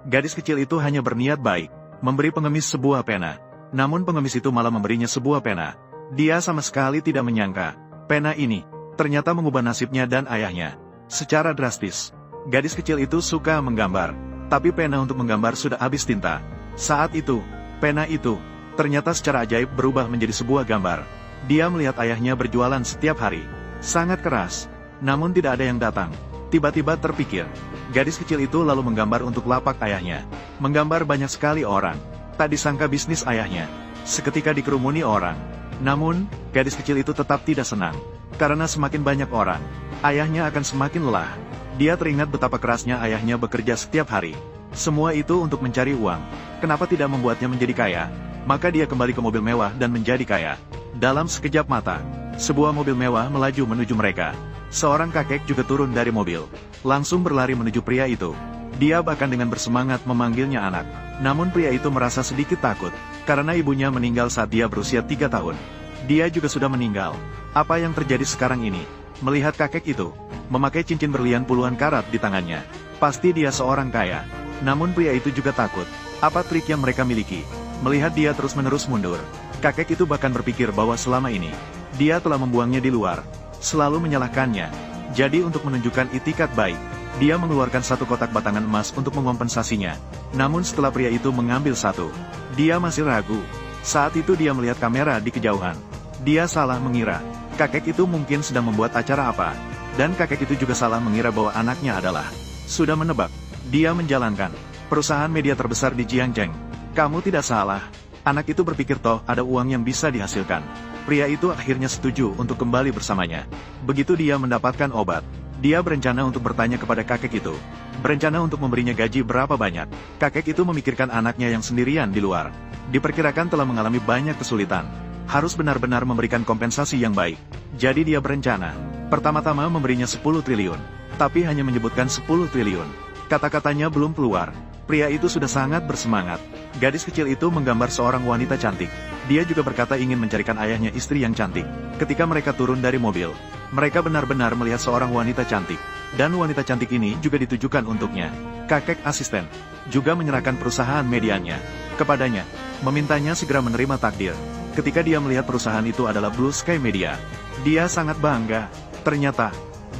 Gadis kecil itu hanya berniat baik, memberi pengemis sebuah pena. Namun pengemis itu malah memberinya sebuah pena. Dia sama sekali tidak menyangka, pena ini ternyata mengubah nasibnya dan ayahnya secara drastis. Gadis kecil itu suka menggambar, tapi pena untuk menggambar sudah habis tinta. Saat itu, pena itu ternyata secara ajaib berubah menjadi sebuah gambar. Dia melihat ayahnya berjualan setiap hari, sangat keras, namun tidak ada yang datang. Tiba-tiba terpikir, gadis kecil itu lalu menggambar untuk lapak ayahnya. Menggambar banyak sekali orang. Tak disangka bisnis ayahnya seketika dikerumuni orang. Namun, gadis kecil itu tetap tidak senang. Karena semakin banyak orang, ayahnya akan semakin lelah. Dia teringat betapa kerasnya ayahnya bekerja setiap hari. Semua itu untuk mencari uang. Kenapa tidak membuatnya menjadi kaya? Maka dia kembali ke mobil mewah dan menjadi kaya. Dalam sekejap mata, sebuah mobil mewah melaju menuju mereka. Seorang kakek juga turun dari mobil, langsung berlari menuju pria itu. Dia bahkan dengan bersemangat memanggilnya anak. Namun pria itu merasa sedikit takut, karena ibunya meninggal saat dia berusia 3 tahun. Dia juga sudah meninggal. Apa yang terjadi sekarang ini? Melihat kakek itu, memakai cincin berlian puluhan karat di tangannya. Pasti dia seorang kaya. Namun pria itu juga takut. Apa trik yang mereka miliki? Melihat dia terus-menerus mundur, kakek itu bahkan berpikir bahwa selama ini, dia telah membuangnya di luar, selalu menyalahkannya. Jadi untuk menunjukkan itikat baik, dia mengeluarkan satu kotak batangan emas untuk mengompensasinya. Namun setelah pria itu mengambil satu, dia masih ragu. Saat itu dia melihat kamera di kejauhan. Dia salah mengira, kakek itu mungkin sedang membuat acara apa. Dan kakek itu juga salah mengira bahwa anaknya adalah sudah menebak. Dia menjalankan perusahaan media terbesar di Jiangzheng. Kamu tidak salah. Anak itu berpikir toh ada uang yang bisa dihasilkan. Pria itu akhirnya setuju untuk kembali bersamanya. Begitu dia mendapatkan obat, dia berencana untuk bertanya kepada kakek itu. Berencana untuk memberinya gaji berapa banyak. Kakek itu memikirkan anaknya yang sendirian di luar. Diperkirakan telah mengalami banyak kesulitan. Harus benar-benar memberikan kompensasi yang baik. Jadi dia berencana, pertama-tama memberinya 10 triliun. Tapi hanya menyebutkan 10 triliun. Kata-katanya belum keluar. Pria itu sudah sangat bersemangat. Gadis kecil itu menggambar seorang wanita cantik. Dia juga berkata ingin mencarikan ayahnya istri yang cantik. Ketika mereka turun dari mobil, mereka benar-benar melihat seorang wanita cantik. Dan wanita cantik ini juga ditujukan untuknya. Kakek asisten juga menyerahkan perusahaan medianya kepadanya, memintanya segera menerima takdir. Ketika dia melihat perusahaan itu adalah Blue Sky Media, dia sangat bangga. Ternyata,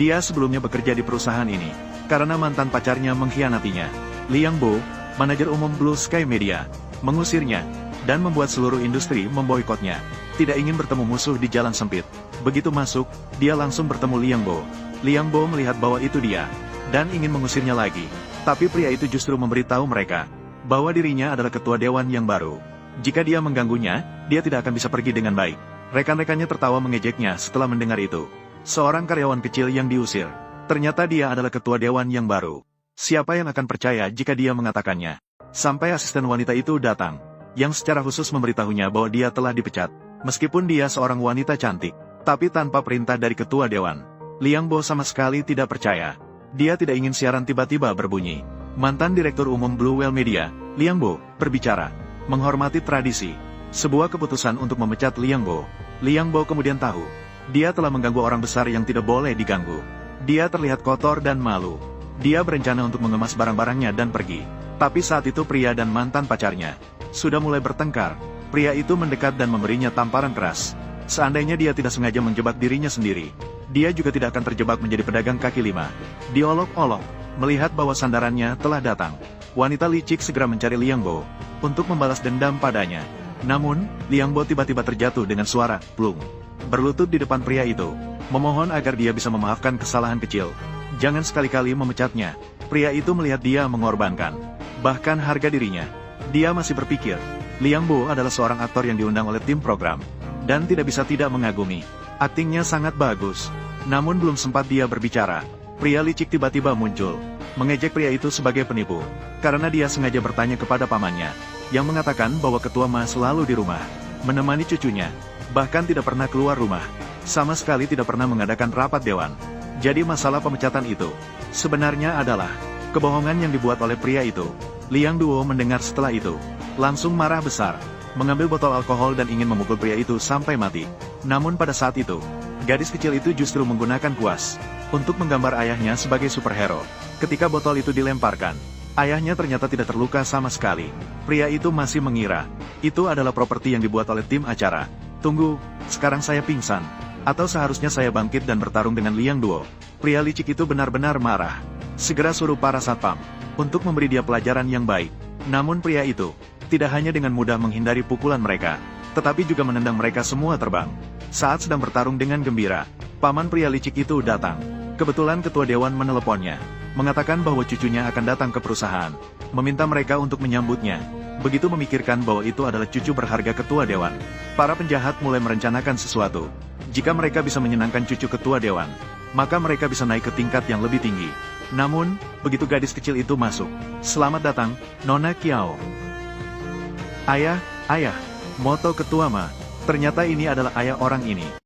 dia sebelumnya bekerja di perusahaan ini, karena mantan pacarnya mengkhianatinya. Liang Bo, manajer umum Blue Sky Media, mengusirnya, dan membuat seluruh industri memboikotnya. Tidak ingin bertemu musuh di jalan sempit. Begitu masuk, dia langsung bertemu Liang Bo. Liang Bo melihat bahwa itu dia, dan ingin mengusirnya lagi. Tapi pria itu justru memberitahu mereka, bahwa dirinya adalah ketua dewan yang baru. Jika dia mengganggunya, dia tidak akan bisa pergi dengan baik. Rekan-rekannya tertawa mengejeknya setelah mendengar itu. Seorang karyawan kecil yang diusir, ternyata dia adalah ketua dewan yang baru. Siapa yang akan percaya jika dia mengatakannya? Sampai asisten wanita itu datang, yang secara khusus memberitahunya bahwa dia telah dipecat. Meskipun dia seorang wanita cantik, tapi tanpa perintah dari ketua dewan. Liang Bo sama sekali tidak percaya. Dia tidak ingin siaran tiba-tiba berbunyi. Mantan Direktur Umum Blue Whale Media, Liang Bo, berbicara, menghormati tradisi. Sebuah keputusan untuk memecat Liang Bo. Liang Bo kemudian tahu, dia telah mengganggu orang besar yang tidak boleh diganggu. Dia terlihat kotor dan malu. Dia berencana untuk mengemas barang-barangnya dan pergi. Tapi saat itu pria dan mantan pacarnya sudah mulai bertengkar. Pria itu mendekat dan memberinya tamparan keras. Seandainya dia tidak sengaja menjebak dirinya sendiri, dia juga tidak akan terjebak menjadi pedagang kaki lima. Diolok-olok, melihat bahwa sandarannya telah datang. Wanita licik segera mencari Liang Bo untuk membalas dendam padanya. Namun, Liang Bo tiba-tiba terjatuh dengan suara plung. Berlutut di depan pria itu, memohon agar dia bisa memaafkan kesalahan kecil. Jangan sekali-kali memecatnya. Pria itu melihat dia mengorbankan, bahkan harga dirinya. Dia masih berpikir, Liang Bo adalah seorang aktor yang diundang oleh tim program, dan tidak bisa tidak mengagumi. Aktingnya sangat bagus. Namun belum sempat dia berbicara, pria licik tiba-tiba muncul, mengejek pria itu sebagai penipu, karena dia sengaja bertanya kepada pamannya, yang mengatakan bahwa ketua Ma selalu di rumah, menemani cucunya, bahkan tidak pernah keluar rumah, sama sekali tidak pernah mengadakan rapat dewan. Jadi masalah pemecatan itu, sebenarnya adalah kebohongan yang dibuat oleh pria itu. Liang Duo mendengar setelah itu, langsung marah besar, mengambil botol alkohol dan ingin memukul pria itu sampai mati. Namun pada saat itu, gadis kecil itu justru menggunakan kuas untuk menggambar ayahnya sebagai superhero. Ketika botol itu dilemparkan, Ayahnya ternyata tidak terluka sama sekali. Pria itu masih mengira itu adalah properti yang dibuat oleh tim acara. Tunggu, sekarang saya pingsan. Atau seharusnya saya bangkit dan bertarung dengan Liang Duo. Pria licik itu benar-benar marah. Segera suruh para satpam untuk memberi dia pelajaran yang baik. Namun pria itu tidak hanya dengan mudah menghindari pukulan mereka, tetapi juga menendang mereka semua terbang. Saat sedang bertarung dengan gembira, paman pria licik itu datang. Kebetulan ketua dewan meneleponnya, mengatakan bahwa cucunya akan datang ke perusahaan, meminta mereka untuk menyambutnya. Begitu memikirkan bahwa itu adalah cucu berharga ketua dewan, para penjahat mulai merencanakan sesuatu. Jika mereka bisa menyenangkan cucu ketua dewan, maka mereka bisa naik ke tingkat yang lebih tinggi. Namun, begitu gadis kecil itu masuk, "Selamat datang, Nona Kiao." Ayah, ayah, moto ketua Ma. Ternyata ini adalah ayah orang ini.